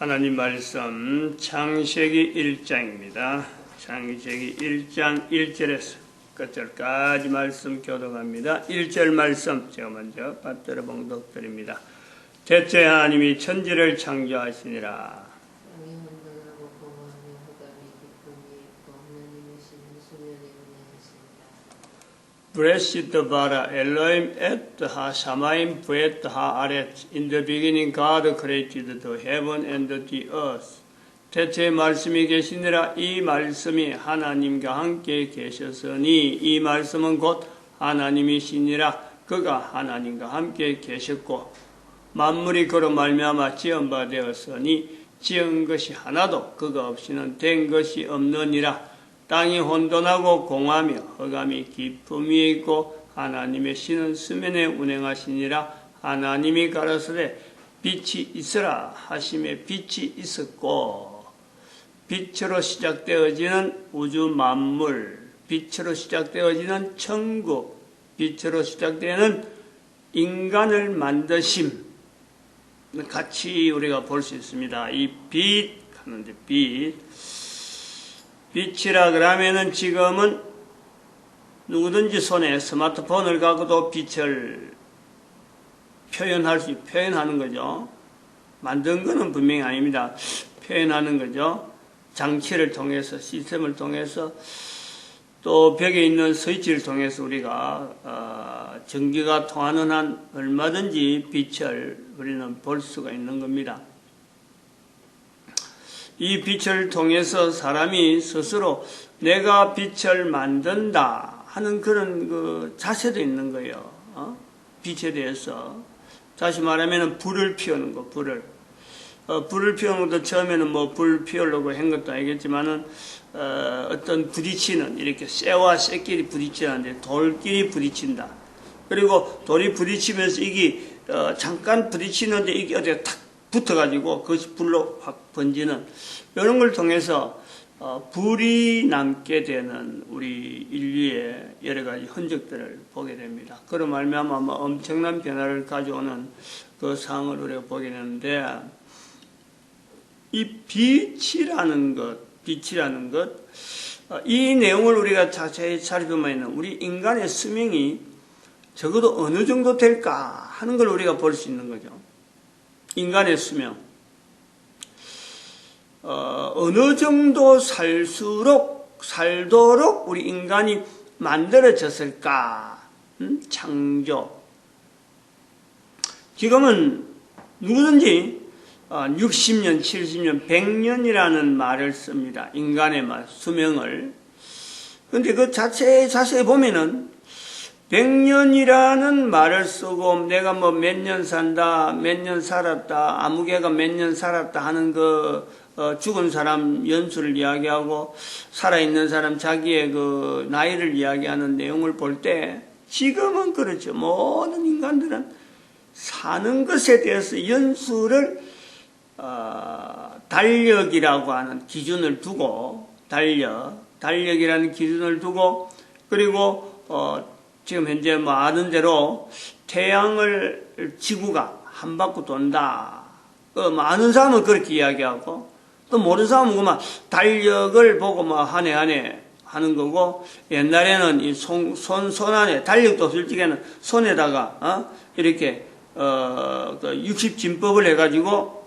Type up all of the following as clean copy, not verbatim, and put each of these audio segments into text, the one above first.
하나님 말씀 창세기 1장입니다. 창세기 1장 1절에서 끝절까지 말씀 교독합니다. 1절 말씀 제가 먼저 받들어 봉독드립니다. 대체 하나님이 천지를 창조하시니라. Blessed bara Elohim et ha-shamayim v'et ha-aretz. In the beginning God created the heaven and the earth. 대체 말씀이 계시니라. 이 말씀이 하나님과 함께 계셨으니 이 말씀은 곧 하나님이시니라. 그가 하나님과 함께 계셨고 만물이 그로 말미암아 지은 바 되었으니 지은 것이 하나도 그가 없이는 된 것이 없느니라. 땅이 혼돈하고 공하며 흑암이 깊음 위에 있고 하나님의 신은 수면에 운행하시니라. 하나님이 가라사대 빛이 있으라 하심에 빛이 있었고 빛으로 시작되어지는 우주 만물, 빛으로 시작되어지는 천국, 빛으로 시작되는 인간을 만드심 같이 우리가 볼 수 있습니다. 이 빛 하는데 빛이라 그러면은 지금은 누구든지 손에 스마트폰을 갖고도 빛을 표현하는 거죠. 만든 거는 분명히 아닙니다. 표현하는 거죠. 장치를 통해서, 시스템을 통해서, 또 벽에 있는 스위치를 통해서 우리가 전기가 통하는 한 얼마든지 빛을 우리는 볼 수가 있는 겁니다. 이 빛을 통해서 사람이 스스로 내가 빛을 만든다 하는 그런 그 자세도 있는 거예요. 빛에 대해서. 다시 말하면 불을 피우는 거, 불을 피우는 것도 처음에는 뭐 불 피우려고 한 것도 아니겠지만은 어떤 부딪히는 이렇게 쇠와 쇠끼리 부딪히는데 돌끼리 부딪힌다. 그리고 돌이 부딪히면서 이게 잠깐 부딪히는데 이게 어디가 탁 붙어가지고 그것이 불로 확 번지는 이런 걸 통해서 불이 남게 되는 우리 인류의 여러 가지 흔적들을 보게 됩니다. 그로 말미암아 엄청난 변화를 가져오는 그 상황을 우리가 보게 되는데 이 빛이라는 것, 이 내용을 우리가 자세히 살펴보면 우리 인간의 수명이 적어도 어느 정도 될까 하는 걸 우리가 볼 수 있는 거죠. 인간의 수명. 어느 정도 살도록 우리 인간이 만들어졌을까? 창조. 지금은 누구든지 60년, 70년, 100년이라는 말을 씁니다. 인간의 수명을. 근데 그 자세히 보면은 100년이라는 말을 쓰고 내가 뭐 몇 년 산다, 몇 년 살았다, 아무개가 몇 년 살았다 하는 죽은 사람 연수를 이야기하고 살아있는 사람 자기의 그 나이를 이야기하는 내용을 볼 때 지금은 그렇죠. 모든 인간들은 사는 것에 대해서 연수를 달력이라고 하는 기준을 두고 달력이라는 기준을 두고 그리고 지금 현재 뭐 아는 대로 지구가 한 바퀴 돈다. 아는 사람은 그렇게 이야기하고 또 모르는 사람은 그만 달력을 보고 한 해 하는 거고 옛날에는 이 손 안에 달력도 솔직히는 손에다가 이렇게 60진법을 해가지고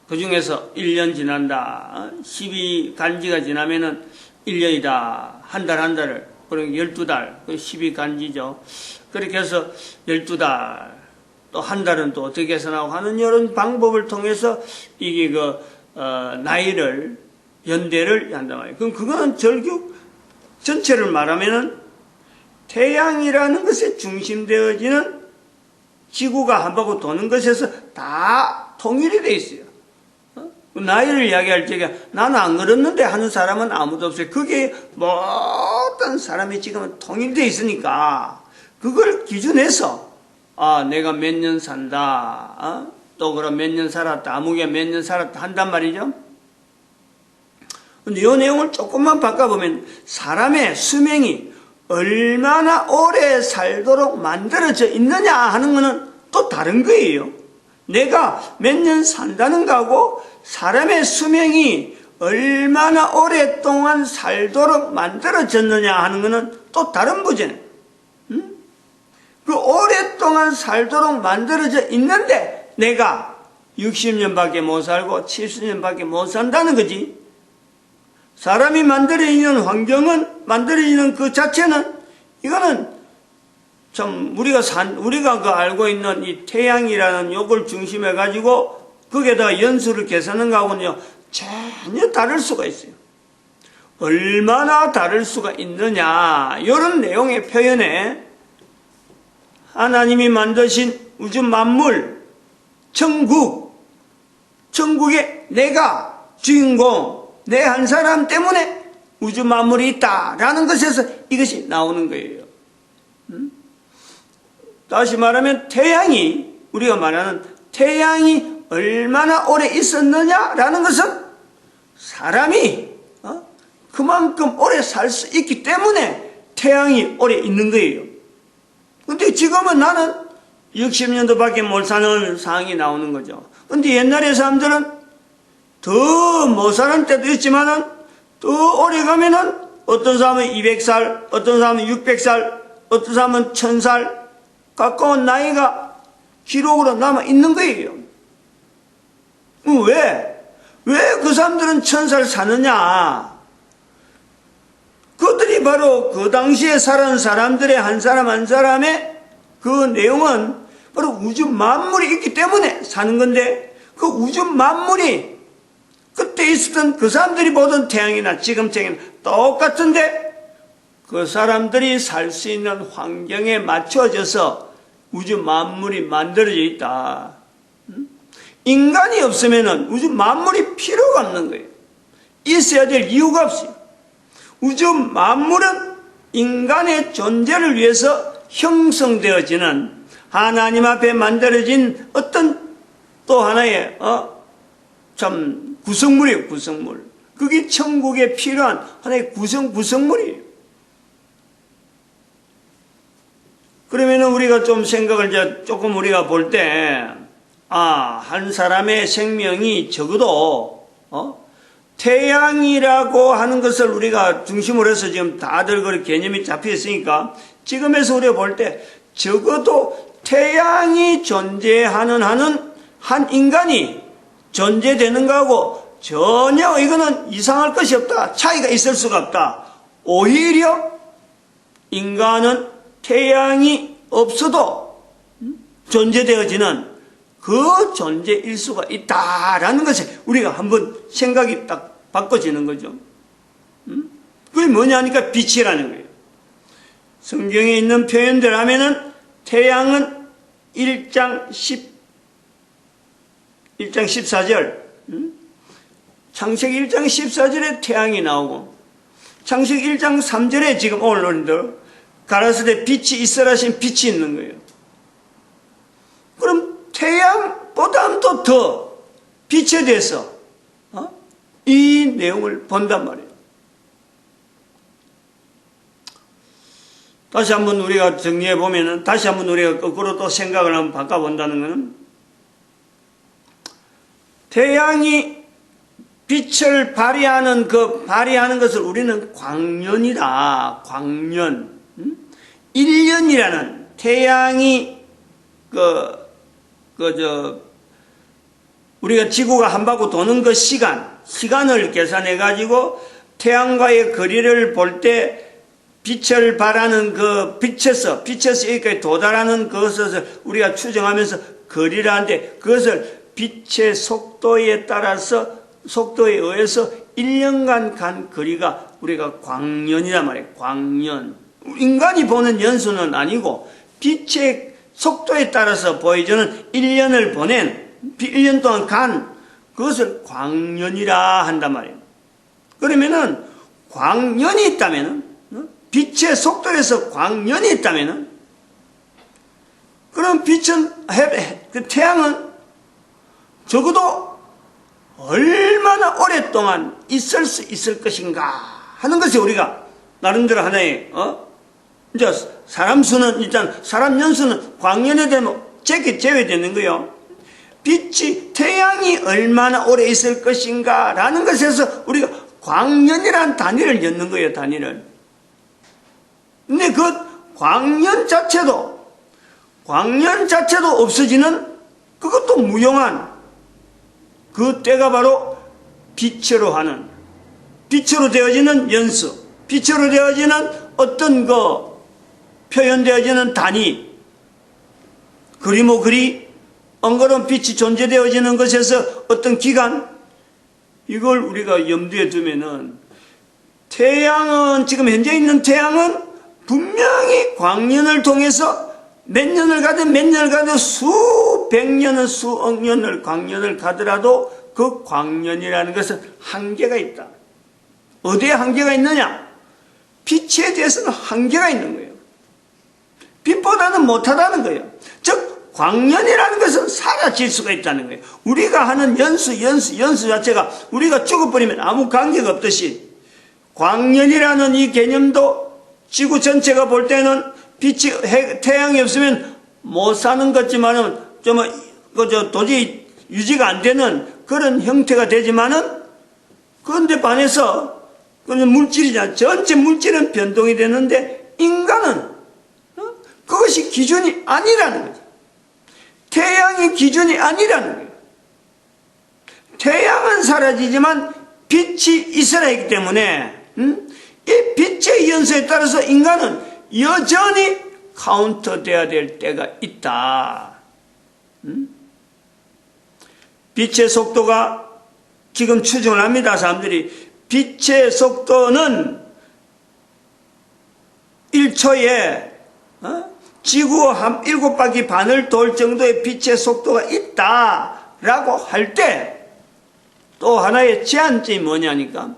그 중에서 1년 지난다. 12간지가 지나면은 1년이다. 한 달을 그러니까 12달, 12간지죠. 그렇게 해서 12달, 또 한 달은 또 어떻게 해서 나오고 하는 이런 방법을 통해서 이게 나이를, 연대를 한단 말이에요. 그럼 그거는 결국 전체를 말하면은 태양이라는 것에 중심되어지는 지구가 한 바퀴 도는 것에서 다 통일이 되어 있어요. 나이를 이야기할 적에 나는 안 그렇는데 하는 사람은 아무도 없어요. 그게 모든 사람이 지금은 통일되어 있으니까 그걸 기준해서 내가 몇 년 산다. 또 그럼 몇 년 살았다. 아무개 몇 년 살았다 한단 말이죠. 근데 이 내용을 조금만 바꿔보면 사람의 수명이 얼마나 오래 살도록 만들어져 있느냐 하는 것은 또 다른 거예요. 내가 몇 년 산다는 거하고 사람의 수명이 얼마나 오랫동안 살도록 만들어졌느냐 하는 것은 또 다른 부제네. 그 오랫동안 살도록 만들어져 있는데 내가 60년밖에 못 살고 70년밖에 못 산다는 거지. 사람이 만들어지는 환경은, 만들어지는 그 자체는, 이거는 참 우리가 그 알고 있는 이 태양이라는 요걸 중심해 가지고 거기에다가 연수를 계산한 거하고는요 전혀 다를 수가 있어요. 얼마나 다를 수가 있느냐, 이런 내용의 표현에 하나님이 만드신 우주 만물, 천국에 내가 주인공, 내 한 사람 때문에 우주 만물이 있다라는 것에서 이것이 나오는 거예요. 다시 말하면 태양이, 우리가 말하는 태양이 얼마나 오래 있었느냐라는 것은 사람이 그만큼 오래 살 수 있기 때문에 태양이 오래 있는 거예요. 근데 지금은 나는 60년도밖에 못 사는 상황이 나오는 거죠. 근데 옛날에 사람들은 더 못 사는 때도 있지만은 더 오래 가면은 어떤 사람은 200살, 어떤 사람은 600살, 어떤 사람은 1000살 가까운 나이가 기록으로 남아 있는 거예요. 왜 그 사람들은 1000살 사느냐? 그들이 바로 그 당시에 살은 사람들의 한 사람 한 사람의 그 내용은 바로 우주 만물이 있기 때문에 사는 건데, 그 우주 만물이 그때 있었던 그 사람들이 보던 태양이나 지금 태양이나 똑같은데 그 사람들이 살 수 있는 환경에 맞춰져서 우주 만물이 만들어져 있다. 인간이 없으면 우주 만물이 필요가 없는 거예요. 있어야 될 이유가 없어요. 우주 만물은 인간의 존재를 위해서 형성되어지는 하나님 앞에 만들어진 어떤 또 하나의 참 구성물이에요. 구성물. 그게 천국에 필요한 하나의 구성물이에요. 그러면 우리가 좀 생각을 이제 조금 우리가 볼 때, 한 사람의 생명이 적어도 태양이라고 하는 것을 우리가 중심으로 해서 지금 다들 그 개념이 잡혀 있으니까 지금에서 우리가 볼 때 적어도 태양이 존재하는 한 인간이 존재되는 거하고 전혀 이거는 이상할 것이 없다. 차이가 있을 수가 없다. 오히려 인간은 태양이 없어도 존재되어지는 그 존재일 수가 있다라는 것에 우리가 한번 생각이 딱 바꿔지는 거죠. 그게 뭐냐 하니까 빛이라는 거예요. 성경에 있는 표현들 하면은 태양은 1장 14절, 창세기 1장 14절에 태양이 나오고, 창세기 1장 3절에 지금 오늘도 가라사대 빛이 있으라 하신 빛이 있는 거예요. 그럼 태양보다도 더 빛에 대해서 이 내용을 본단 말이에요. 다시 한번 우리가 정리해 보면은, 다시 한번 우리가 거꾸로 또 생각을 한번 바꿔본다는 것은, 태양이 빛을 발휘하는 것을 우리는 광년이다. 광년. 1년이라는 태양이 우리가 지구가 한 바퀴 도는 그 시간을 계산해 가지고 태양과의 거리를 볼 때 빛을 발하는 그 빛에서 여기까지 도달하는 그것을 우리가 추정하면서 거리를 하는데, 그것을 빛의 속도에 의해서 1년간 간 거리가 우리가 광년이란 말이에요. 광년. 인간이 보는 연수는 아니고 빛의 속도에 따라서 보여주는 1년 동안 간 그것을 광년이라 한단 말이에요. 그러면은 광년이 있다면은, 빛의 속도에서 광년이 있다면은, 그럼 그 태양은 적어도 얼마나 오랫동안 있을 수 있을 것인가 하는 것이 우리가 나름대로 하나의 이제 사람 연수는 광년에 되면 제외되는 거요. 빛이 태양이 얼마나 오래 있을 것인가 라는 것에서 우리가 광년이라는 단위를 엮는 거예요. 단위를. 근데 그 광년 자체도 없어지는 그것도 무용한 그 때가 바로 빛으로 되어지는 연수, 빛으로 되어지는 어떤 그 표현되어지는 단위, 그리모 그리 엉거로운 빛이 존재되어지는 것에서 어떤 기간, 이걸 우리가 염두에 두면은 태양은, 지금 현재 있는 태양은 분명히 광년을 통해서 몇 년을 가도 수백 년은 수억 년을 광년을 가더라도 그 광년이라는 것은 한계가 있다. 어디에 한계가 있느냐? 빛에 대해서는 한계가 있는 거예요. 빛보다는 못하다는 거예요. 즉 광년이라는 것은 사라질 수가 있다는 거예요. 우리가 하는 연수 자체가 우리가 죽어버리면 아무 관계가 없듯이 광년이라는 이 개념도 지구 전체가 볼 때는 빛이, 태양이 없으면 못 사는 것지만은 도저히 유지가 안 되는 그런 형태가 되지만은, 그런데 반해서 그건 물질이잖아. 전체 물질은 변동이 되는데 인간은 그것이 기준이 아니라는 거죠. 태양이 기준이 아니라는 거예요. 태양은 사라지지만 빛이 있어야 하기 때문에 이 빛의 연소에 따라서 인간은 여전히 카운터돼야 될 때가 있다. 빛의 속도가 지금 추정을 합니다. 사람들이 빛의 속도는 1초에 지구 한 7바퀴 반을 돌 정도의 빛의 속도가 있다라고 할 때 또 하나의 제한점이 뭐냐니까,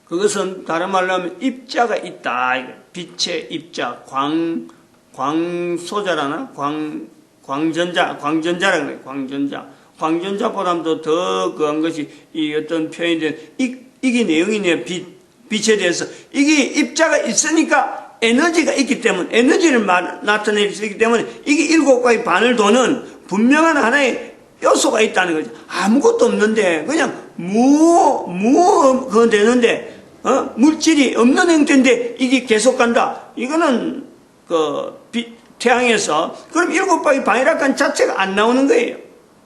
그것은 다른 말로 하면 입자가 있다. 빛의 입자, 광소자라나? 광전자라고 그래요. 광전자보다도 더 그한 것이 이 어떤 표현이 된, 이게 내용이네요. 빛에 대해서. 이게 입자가 있으니까 에너지가 있기 때문에, 에너지를 나타낼 수 있기 때문에 이게 7바퀴 반을 도는 분명한 하나의 요소가 있다는 거죠. 아무것도 없는데, 그냥 그거 되는데, 물질이 없는 형태인데 이게 계속 간다. 이거는 태양에서 그럼 7바퀴 반이라는 자체가 안 나오는 거예요.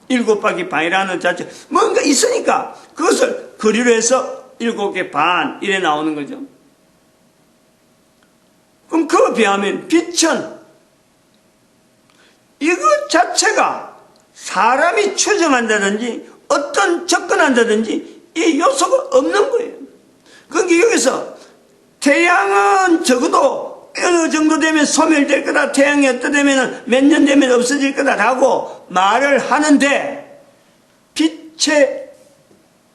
7바퀴 반이라는 자체 뭔가 있으니까 그것을 거리로 해서 7개 반 이래 나오는 거죠. 그럼 그에 비하면 빛은 이것 자체가 사람이 추정한다든지 어떤 접근한다든지 이 요소가 없는 거예요. 그러니까 여기서 태양은 적어도 어느 정도 되면 소멸될 거다, 태양이 어떻게 되면 몇 년 되면 없어질 거다라고 말을 하는데, 빛의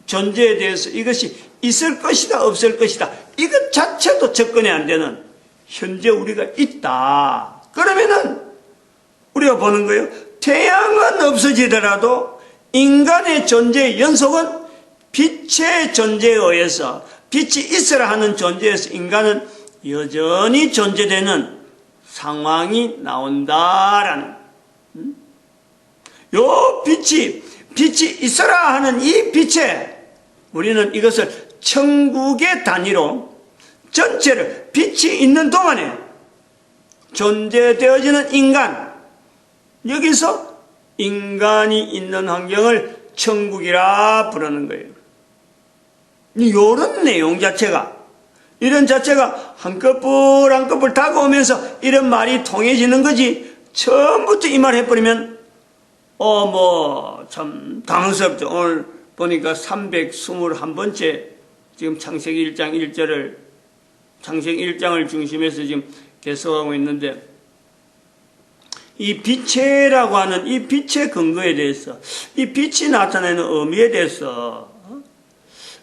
존재에 대해서 이것이 있을 것이다 없을 것이다 이것 자체도 접근이 안 되는 현재 우리가 있다. 그러면은 우리가 보는 거예요. 태양은 없어지더라도 인간의 존재의 연속은 빛의 존재에 의해서, 빛이 있어야 하는 존재에서 인간은 여전히 존재되는 상황이 나온다라는, 요 빛이 있어야 하는 이 빛에 우리는 이것을 천국의 단위로 전체를, 빛이 있는 동안에 존재되어지는 인간, 여기서 인간이 있는 환경을 천국이라 부르는 거예요. 이런 내용 자체가, 이런 자체가 한꺼풀 한꺼풀 다가오면서 이런 말이 통해지는 거지, 처음부터 이 말 해버리면 참 당황스럽죠. 오늘 보니까 321번째 지금 창세기 1장 1절을, 창세기 1장을 중심해서 지금 개석하고 있는데, 이 빛이라고 하는 이 빛의 근거에 대해서, 이 빛이 나타내는 의미에 대해서,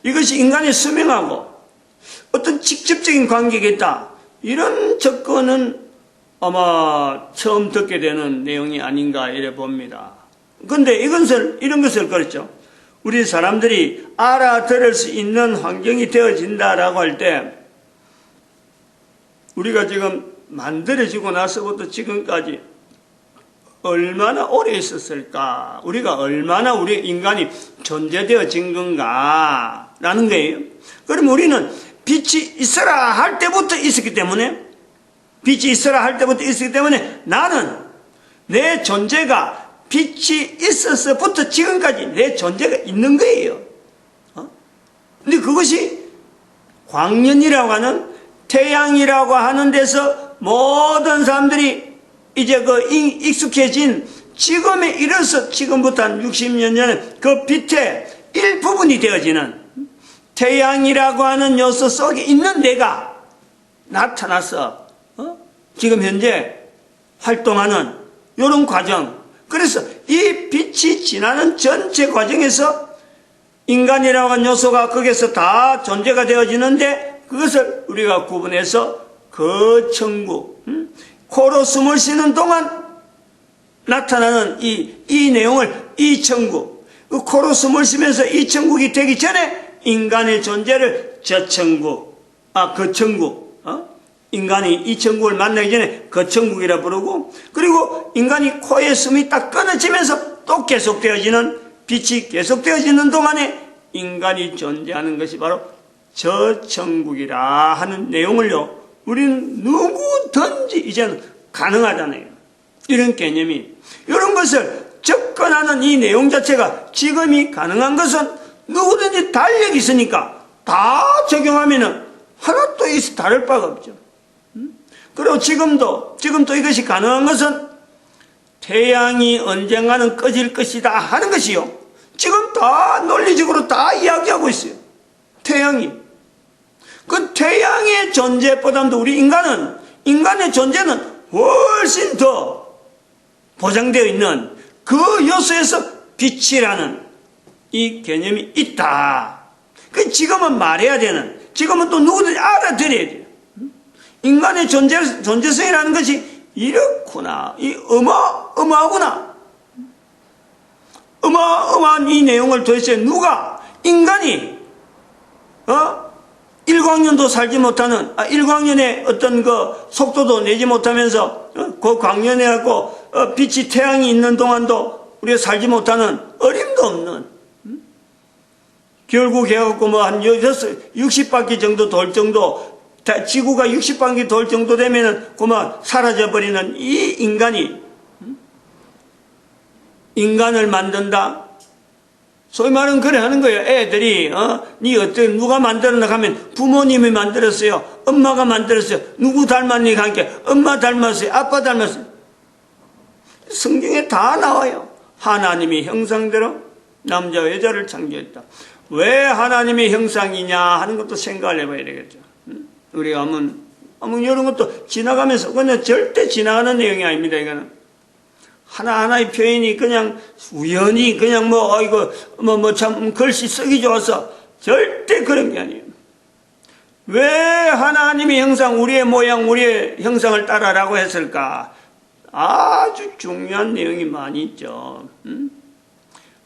이것이 인간의 수명하고 어떤 직접적인 관계가 있다, 이런 접근은 아마 처음 듣게 되는 내용이 아닌가 이래 봅니다. 그런데 이런 것을 그렇죠, 우리 사람들이 알아들을 수 있는 환경이 되어진다라고 할 때, 우리가 지금 만들어지고 나서부터 지금까지 얼마나 오래 있었을까? 우리가 얼마나 우리 인간이 존재되어진 건가? 라는 거예요. 그럼 우리는 빛이 있어라 할 때부터 있었기 때문에, 빛이 있어라 할 때부터 있었기 때문에 나는 내 존재가 빛이 있어서부터 지금까지 내 존재가 있는 거예요. 근데 그것이 광년이라고 하는, 태양이라고 하는 데서 모든 사람들이 이제 익숙해진 지금에 이르러서 지금부터 한 60년 전에 그 빛의 일부분이 되어지는 태양이라고 하는 요소 속에 있는 내가 나타나서 지금 현재 활동하는 이런 과정. 그래서 이 빛이 지나는 전체 과정에서 인간이라고 하는 요소가 거기에서 다 존재가 되어지는데, 그것을 우리가 구분해서 거천국, 코로 숨을 쉬는 동안 나타나는 이 내용을 이천국, 그 코로 숨을 쉬면서 이천국이 되기 전에 인간의 존재를 저천국, 거천국, 인간이 이천국을 만나기 전에 거천국이라 부르고, 그리고 인간이 코에 숨이 딱 끊어지면서 또 계속되어지는, 빛이 계속되어지는 동안에 인간이 존재하는 것이 바로 저천국이라 하는 내용을요, 우리는 누구든지 이제는 가능하잖아요. 이런 개념이. 이런 것을 접근하는 이 내용 자체가 지금이 가능한 것은 누구든지 달력이 있으니까 다 적용하면은 하나도 다를 바가 없죠. 그리고 지금도 이것이 가능한 것은 태양이 언젠가는 꺼질 것이다 하는 것이요. 지금 다 논리적으로 다 이야기하고 있어요. 태양이. 그 태양의 존재보다도 우리 인간의 존재는 훨씬 더 보장되어 있는 그 요소에서 빛이라는 이 개념이 있다. 그 지금은 말해야 되는, 지금은 또 누구든지 알아들어야 돼요. 인간의 존재성이라는 것이 이렇구나. 이 어마어마하구나. 어마어마한 이 내용을 도대체 누가, 인간이, 일광년도 살지 못하는, 일광년의 어떤 그 속도도 내지 못하면서, 그 광년에 갖고, 빛이 태양이 있는 동안도 우리가 살지 못하는 어림도 없는, 결국 해갖고 뭐 한 60바퀴 정도 돌 정도, 지구가 60바퀴 돌 정도 되면은 그만 사라져버리는 이 인간이, 인간을 만든다? 소위 말은 그래 하는 거예요. 애들이, 누가 만들었나 하면 부모님이 만들었어요. 엄마가 만들었어요. 누구 닮았니? 하니까 엄마 닮았어요. 아빠 닮았어요. 성경에 다 나와요. 하나님이 형상대로 남자와 여자를 창조했다. 왜 하나님의 형상이냐 하는 것도 생각을 해봐야 되겠죠. 우리가 이런 것도 지나가면서, 그냥 절대 지나가는 내용이 아닙니다, 이거는. 하나하나의 표현이 그냥 우연히 그냥 참 글씨 쓰기 좋아서 절대 그런 게 아니에요. 왜 하나님의 형상, 우리의 모양, 우리의 형상을 따라라고 했을까? 아주 중요한 내용이 많이 있죠.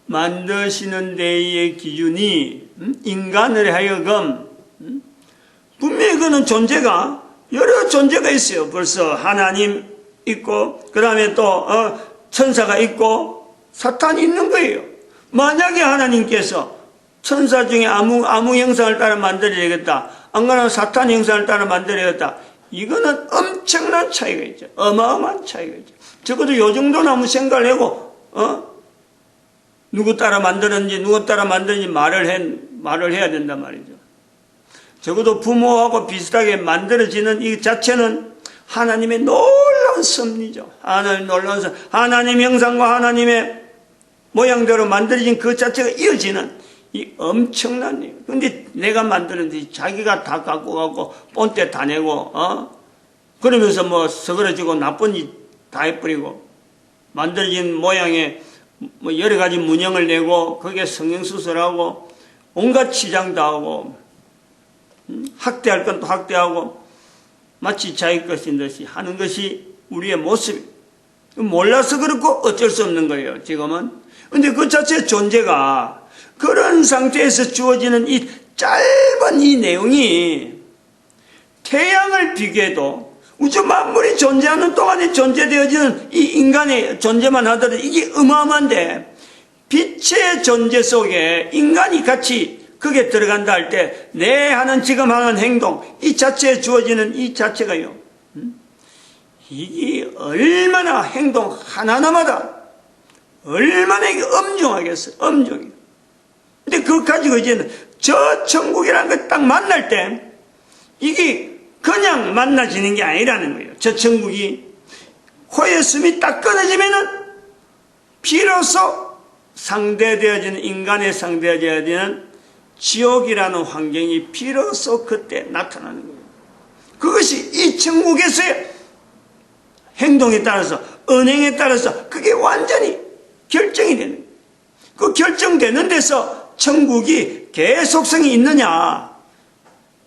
만드시는 데의 기준이 인간을 하여금 분명히 그는 존재가 여러 존재가 있어요. 벌써 하나님 있고 그 다음에 또 천사가 있고 사탄이 있는 거예요. 만약에 하나님께서 천사 중에 아무 형상을 따라 만들어야겠다, 안 그러면 사탄 형상을 따라 만들어야겠다, 이거는 엄청난 차이가 있죠. 어마어마한 차이가 있죠. 적어도 요 정도는 한번 생각을 하고 누구 따라 만드는지 말을 해야 된단 말이죠. 적어도 부모하고 비슷하게 만들어지는 이 자체는 하나님의 놀라운 섭리죠. 하나님 형상과 하나님의 모양대로 만들어진 그 자체가 이어지는 이 엄청난 일. 근데 내가 만드는데 자기가 다 갖고 가고 본때 다 내고 그러면서 뭐 서그러지고 나쁜 짓 다 해버리고 만들어진 모양에 뭐 여러 가지 문형을 내고 거기에 성형수술하고 온갖 치장도 하고 학대할 건 또 학대하고 마치 자기 것인 듯이 하는 것이 우리의 모습. 몰라서 그렇고 어쩔 수 없는 거예요, 지금은. 근데 그 자체 존재가 그런 상태에서 주어지는 이 짧은 이 내용이 태양을 비교해도 우주 만물이 존재하는 동안에 존재되어지는 이 인간의 존재만 하더라도 이게 어마어마한데, 빛의 존재 속에 인간이 같이 거기에 들어간다 할 때 내 하는 지금 하는 행동 이 자체에 주어지는 이 자체가요, 이게 얼마나 행동 하나하나마다 얼마나 이게 엄중하겠어요. 엄중해. 근데 그거 가지고 이제는 저 천국이라는 걸 딱 만날 때 이게 그냥 만나지는 게 아니라는 거예요. 저 천국이 코에 숨이 딱 끊어지면은 비로소 상대되어지는, 인간에 상대되어야 되는 지옥이라는 환경이 비로소 그때 나타나는 거예요. 그것이 이 천국에서의 행동에 따라서, 언행에 따라서 그게 완전히 결정이 되는 거예요. 그 결정되는 데서 천국이 계속성이 있느냐,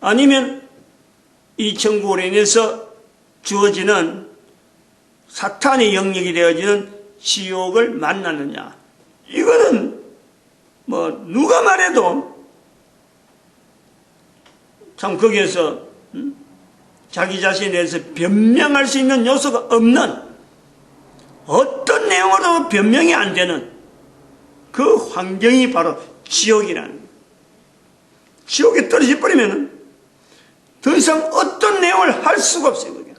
아니면 이 천국으로 인해서 주어지는 사탄의 영역이 되어지는 지옥을 만나느냐, 이거는 뭐 누가 말해도 참 거기에서 자기 자신에 대해서 변명할 수 있는 요소가 없는, 어떤 내용으로도 변명이 안 되는 그 환경이 바로 지옥이라는 거예요. 지옥에 떨어져 버리면 더 이상 어떤 내용을 할 수가 없어요. 그게.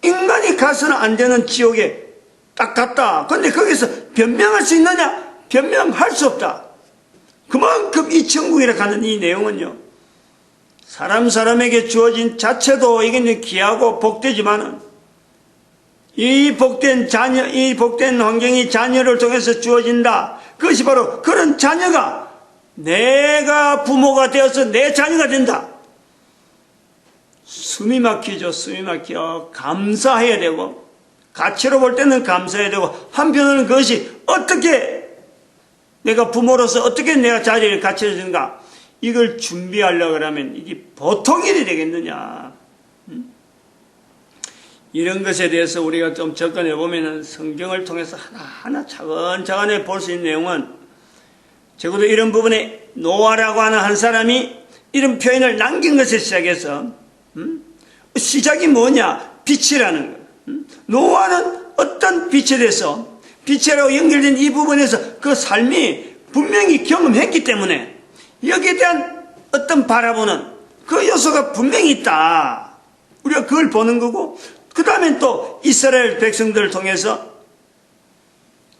인간이 가서는 안 되는 지옥에 딱 갔다. 근데 거기서 변명할 수 있느냐? 변명할 수 없다. 그만큼 이 천국이라 하는 이 내용은요, 사람에게 주어진 자체도 이게 귀하고 복되지만은, 이 복된 자녀, 이 복된 환경이 자녀를 통해서 주어진다. 그것이 바로 그런 자녀가 내가 부모가 되어서 내 자녀가 된다. 숨이 막히죠. 숨이 막혀. 감사해야 되고, 가치로 볼 때는 감사해야 되고, 한편으로는 그것이 어떻게 내가 부모로서 어떻게 내가 자리를 갖춰주는가, 이걸 준비하려고 하면 이게 보통 일이 되겠느냐. 이런 것에 대해서 우리가 좀 접근해 보면은 성경을 통해서 하나하나 차근차근히 볼 수 있는 내용은, 적어도 이런 부분에 노아라고 하는 한 사람이 이런 표현을 남긴 것에 시작해서 시작이 뭐냐? 빛이라는 거예요. 노아는 어떤 빛에 대해서, 빛이라고 연결된 이 부분에서 그 삶이 분명히 경험했기 때문에 여기에 대한 어떤 바라보는 그 요소가 분명히 있다. 우리가 그걸 보는 거고, 그 다음엔 또 이스라엘 백성들을 통해서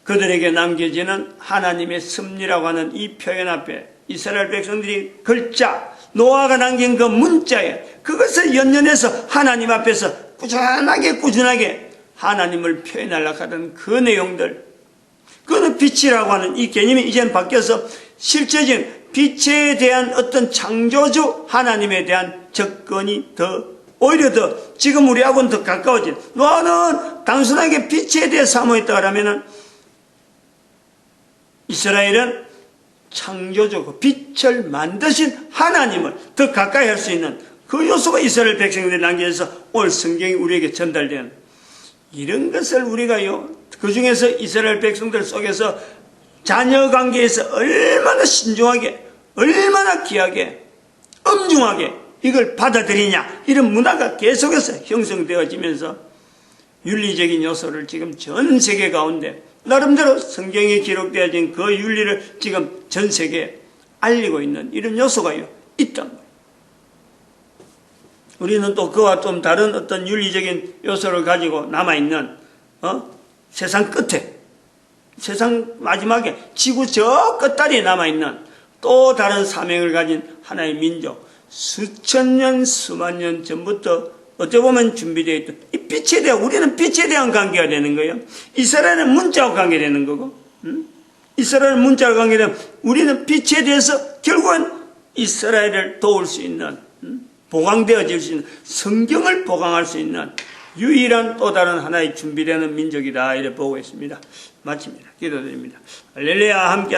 그들에게 남겨지는 하나님의 섭리라고 하는 이 표현 앞에 이스라엘 백성들이 글자, 노아가 남긴 그 문자에 그것을 연연해서 하나님 앞에서 꾸준하게 하나님을 표현하려고 하던 그 내용들, 그거는 빛이라고 하는 이 개념이 이제는 바뀌어서 실제적인 빛에 대한 어떤 창조주 하나님에 대한 접근이 오히려 더 지금 우리하고는 더 가까워진, 노아는 단순하게 빛에 대해 사모했다 그러면은 이스라엘은 창조주고 빛을 만드신 하나님을 더 가까이 할 수 있는 그 요소가 이스라엘 백성들이 남겨서 오늘 성경이 우리에게 전달되는 이런 것을 우리가요, 그 중에서 이스라엘 백성들 속에서 자녀 관계에서 얼마나 신중하게, 얼마나 귀하게, 엄중하게 이걸 받아들이냐, 이런 문화가 계속해서 형성되어지면서 윤리적인 요소를 지금 전 세계 가운데 나름대로 성경에 기록되어진 그 윤리를 지금 전 세계에 알리고 있는 이런 요소가 있단 말이에요. 우리는 또 그와 좀 다른 어떤 윤리적인 요소를 가지고 남아있는 세상 끝에, 세상 마지막에 지구 저 끝다리에 남아있는 또 다른 사명을 가진 하나의 민족, 수천 년, 수만 년 전부터 어떻게 보면 준비되어 있던 이 빛에 대한, 우리는 빛에 대한 관계가 되는 거예요. 이스라엘은 문자와 관계되는 거고, 이스라엘은 문자와 관계되면 우리는 빛에 대해서 결국은 이스라엘을 도울 수 있는, 보강되어질 수 있는, 성경을 보강할 수 있는 유일한 또 다른 하나의 준비되는 민족이다, 이렇게 보고 있습니다. 마칩니다. 기도드립니다. 할렐루야. 함께